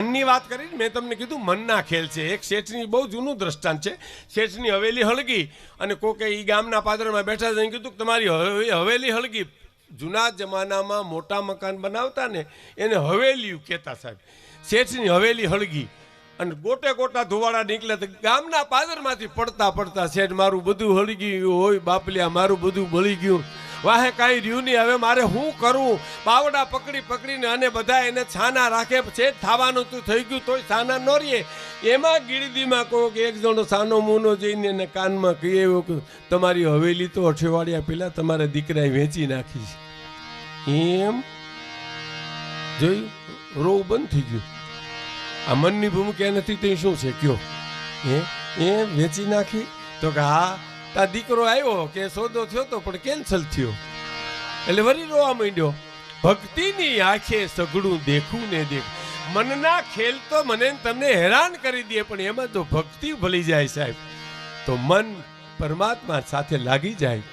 મનની વાત કરી મેં તમને કીધું મનના ખેલ છે. એક શેઠની બહુ જૂનું દ્રષ્ટાંત છે. શેઠની હવેલી હળગી અને કોકે એ ગામના પાદરમાં બેઠા જઈને કીધું કે તમારી હવેલી હળગી. જૂના જમાનામાં મોટા મકાન બનાવતા ને એને હવેલીયું કહેતા સાહેબ. શેઠની હવેલી હળગી અને ગોટે ગોટા ધુવાડા નીકળે તો ગામના પાદરમાંથી પડતા પડતા શેઠ મારું બધું હળગી ગયું હોય બાપલિયા, મારું બધું બળી ગયું, વાહે કાંઈ રહ્યું નહીં, હવે મારે શું કરવું? બાવડા પકડી પકડીને અને બધા એને છાના રાખે છે. થવાનું તું થઈ ગયું તોય છાના ન રહીએ. એમાં ગીરદીમાં કહો કે એક જણો સાનો મૂનો જઈને એને કાનમાં કહીએ એવું કે તમારી હવેલી તો અઠવાડિયા પહેલાં તમારા દીકરાએ વેચી નાખી છે. એમ જોયું, રોવ બંધ થઈ ગયું. આ મનની ભૂમિકા નથી તે શું છે કયો? એ વેચી નાખી તો કે હા તા દીકરો આવ્યો કે સોદો થયો તો પણ કેન્સલ થયો. એટલે વળી રોવા માંડ્યો. ભક્તિની આંખે સઘળું દેખું ને દેખ. મનના ખેલ તો મને તમને હેરાન કરી દે પણ એમાં તો ભક્તિ ભળી જાય સાહેબ તો મન પરમાત્મા સાથે લાગી જાય.